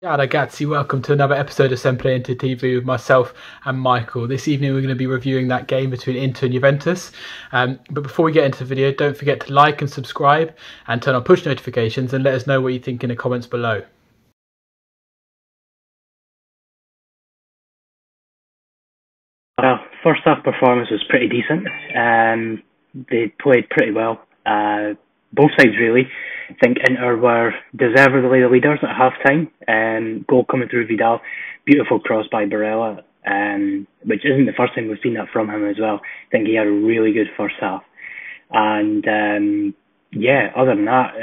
Ciao ragazzi, welcome to another episode of SempreInterTV with myself and Michael. This evening we're going to be reviewing that game between Inter and Juventus. But before we get into the video, don't forget to like and subscribe and turn on push notifications and let us know what you think in the comments below. Well, first half performance was pretty decent. They played pretty well. Both sides really. I think Inter were deservedly the leaders at half time. Goal coming through Vidal, beautiful cross by Barella, which isn't the first time we've seen that from him as well. I think he had a really good first half. And other than that,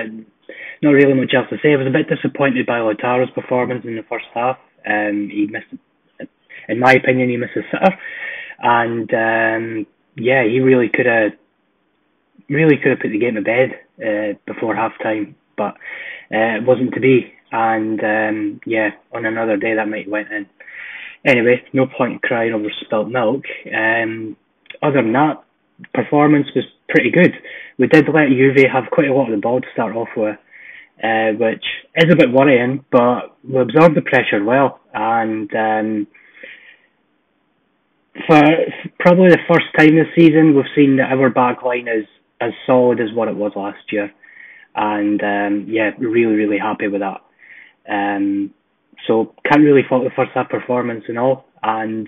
not really much else to say. I was a bit disappointed by Lautaro's performance in the first half. He missed, in my opinion, he missed a sitter. And he really could have put the game to bed before half time, but it wasn't to be. And on another day that might have went in. Anyway, no point in crying over spilt milk. Other than that, performance was pretty good. We did let Juve have quite a lot of the ball to start off with, which is a bit worrying, but we absorbed the pressure well. And for probably the first time this season, we've seen that our back line is as solid as what it was last year. And really happy with that. So can't really fault the first half performance and all. And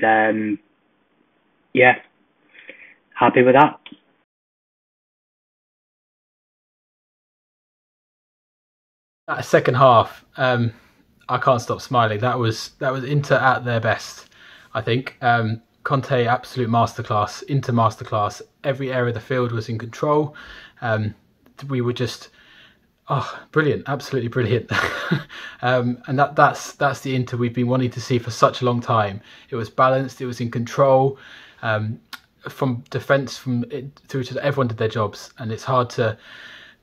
happy with that. That second half, I can't stop smiling. That was Inter at their best, I think. Conte, absolute masterclass. Inter masterclass. Every area of the field was in control. We were just, brilliant, absolutely brilliant. And that's the Inter we've been wanting to see for such a long time. It was balanced. It was in control. From defence through to everyone did their jobs, and it's hard to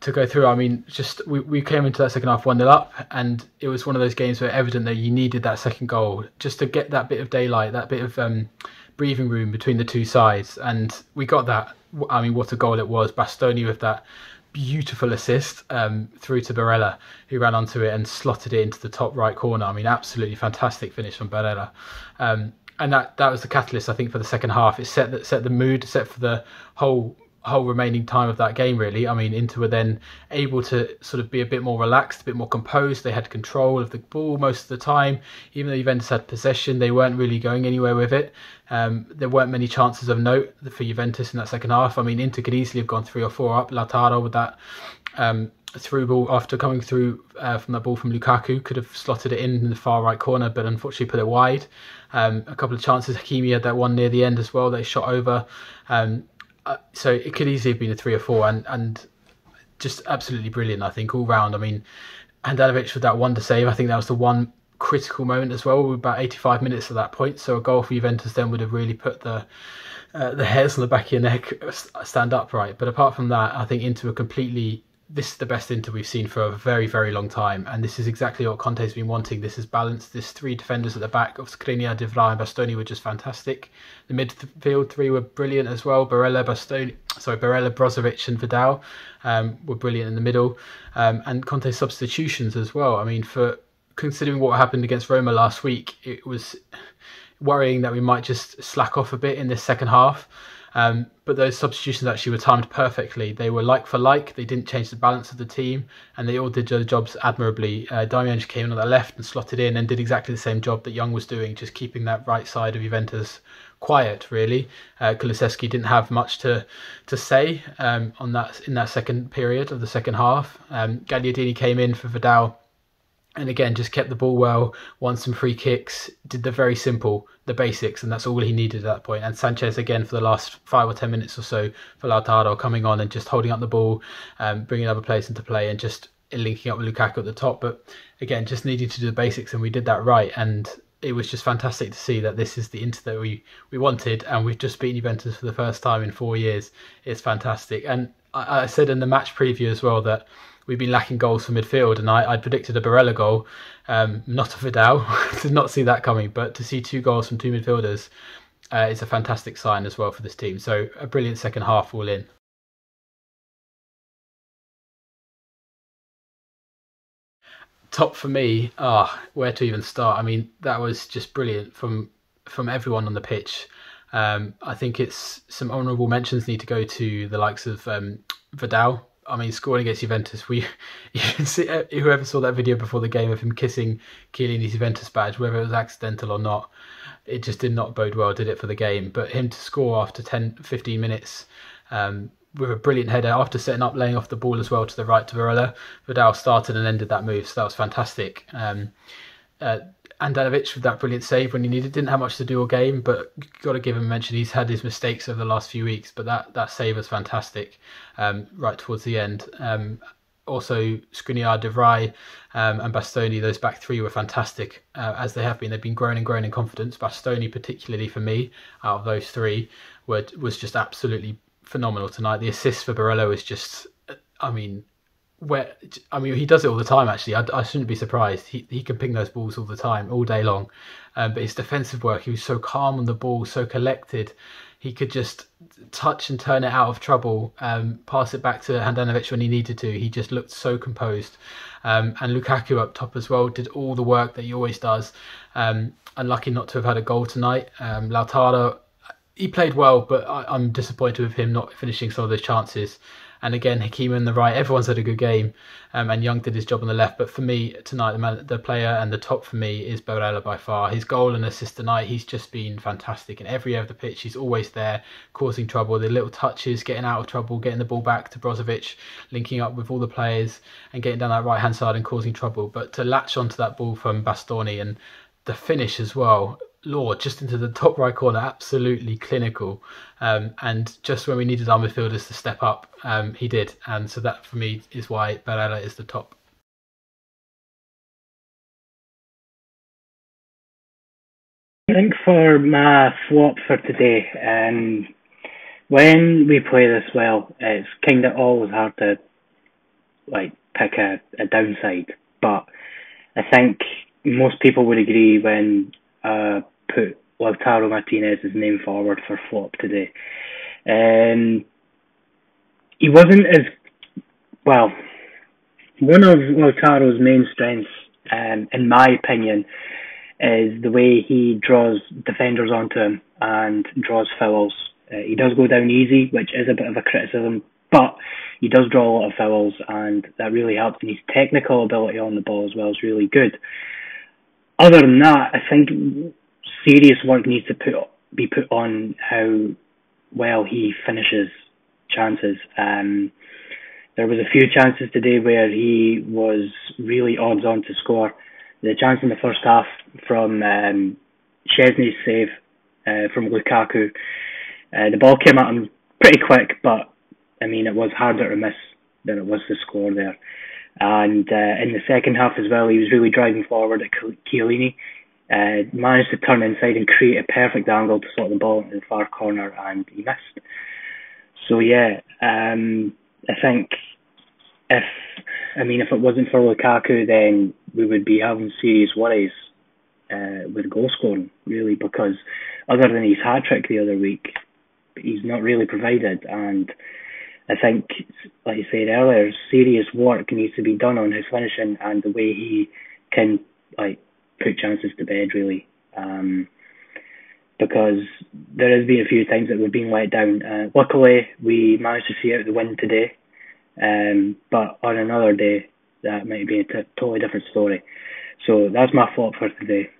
go through. I mean, just we came into that second half 1-0 up, and it was one of those games where evident that you needed that second goal just to get that bit of daylight, that bit of breathing room between the two sides, and we got that. I mean, what a goal it was. Bastoni with that beautiful assist through to Barella, who ran onto it and slotted it into the top right corner. I mean, absolutely fantastic finish from Barella. And that was the catalyst, I think, for the second half. It set the mood, set for the whole remaining time of that game, really. I mean, Inter were then able to sort of be a bit more relaxed, a bit more composed. They had control of the ball most of the time. Even though Juventus had possession, they weren't really going anywhere with it. There weren't many chances of note for Juventus in that second half. I mean, Inter could easily have gone 3 or 4 up. Lautaro with that through ball after coming through from that ball from Lukaku could have slotted it in the far right corner, but unfortunately put it wide. A couple of chances. Hakimi had that one near the end as well. They shot over. So it could easily have been a 3 or 4, and just absolutely brilliant, I think, all round. I mean, Handanovic with that wonder save, I think that was the one critical moment as well. We were about 85 minutes at that point, so a goal for Juventus then would have really put the hairs on the back of your neck stand upright. But apart from that, I think Inter this is the best Inter we've seen for a very, very long time, and this is exactly what Conte's been wanting. This is balanced. This 3 defenders at the back of Skriniar, De Vrij and Bastoni were just fantastic. The midfield 3 were brilliant as well. Barella, Brozovic and Vidal were brilliant in the middle. And Conte's substitutions as well. I mean, for considering what happened against Roma last week, it was worrying that we might just slack off a bit in this second half. But those substitutions actually were timed perfectly. They were like for like. They didn't change the balance of the team, and they all did their jobs admirably. Darmian came in on the left and slotted in and did exactly the same job that Young was doing, just keeping that right side of Juventus quiet, really. Kulusevski didn't have much to say in that second period of the second half. Gagliardini came in for Vidal, and again, just kept the ball well, won some free kicks, did the basics, and that's all he needed at that point. And Sanchez, again, for the last 5 or 10 minutes or so for Lautaro, coming on and just holding up the ball, bringing other players into play and just linking up with Lukaku at the top. But again, just needing to do the basics, and we did that right. And it was just fantastic to see that this is the Inter that we wanted, and we've just beaten Juventus for the first time in 4 years. It's fantastic. And I said in the match preview as well that we've been lacking goals from midfield, and I predicted a Barella goal, not a Vidal. Did not see that coming, but to see 2 goals from 2 midfielders is a fantastic sign as well for this team. So a brilliant second half all in. Top for me, where to even start? I mean, that was just brilliant from everyone on the pitch. I think it's some honourable mentions need to go to the likes of Vidal. I mean, scoring against Juventus, you can see whoever saw that video before the game of him kissing Chiellini's Juventus badge, whether it was accidental or not, it just did not bode well, did it, for the game? But him to score after 10, 15 minutes with a brilliant header after setting up, laying off the ball as well to the right to Barella. Vidal started and ended that move, so that was fantastic. Andanovic with that brilliant save when he needed. Didn't have much to do all game, but got to give him a mention. He's had his mistakes over the last few weeks, but that save was fantastic right towards the end. Also, Skriniar, De Vrij and Bastoni, those back three were fantastic, as they have been. They've been growing and growing in confidence. Bastoni, particularly for me, out of those three, was just absolutely phenomenal tonight. The assist for Barella was just, he does it all the time. Actually, I shouldn't be surprised. He can ping those balls all the time, all day long. But his defensive work, he was so calm on the ball, so collected. He could just touch and turn it out of trouble, pass it back to Handanovic when he needed to. He just looked so composed. And Lukaku up top as well did all the work that he always does. Unlucky not to have had a goal tonight. Lautaro, he played well, but I'm disappointed with him not finishing some of those chances. And again, Hakim on the right, everyone's had a good game, and Young did his job on the left. But for me tonight, the player and the top for me is Barella by far. His goal and assist tonight, he's just been fantastic. In every area of the pitch, he's always there, causing trouble. The little touches, getting out of trouble, getting the ball back to Brozovic, linking up with all the players and getting down that right-hand side and causing trouble. But to latch onto that ball from Bastoni and the finish as well, Lord, just into the top right corner, absolutely clinical. And just when we needed our midfielders to step up, he did. And so that for me is why Barella is the top. I think for my flop for today, when we play this well, it's kind of always hard to pick a downside. But I think most people would agree when put Lautaro Martinez's name forward for flop today. He wasn't as well. One of Lautaro's main strengths, in my opinion, is the way he draws defenders onto him and draws fouls. He does go down easy, which is a bit of a criticism, but he does draw a lot of fouls, and that really helps. And his technical ability on the ball as well is really good. Other than that, I think serious work needs to be put on how well he finishes chances. There was a few chances today where he was really odds on to score. The chance in the first half from Szczesny's save from Lukaku, the ball came at him pretty quick, but I mean it was harder to miss than it was to score there. And in the second half as well, he was really driving forward at Chiellini, managed to turn inside and create a perfect angle to slot the ball into the far corner, and he missed. So yeah, I think if it wasn't for Lukaku, then we would be having serious worries with goal scoring, really, because other than his hat-trick the other week, he's not really provided. And I think, like I said earlier, serious work needs to be done on his finishing and the way he can put chances to bed, really. Because there has been a few times that we've been let down. Luckily, we managed to see out the win today. But on another day, that might be a totally different story. So that's my flop for today.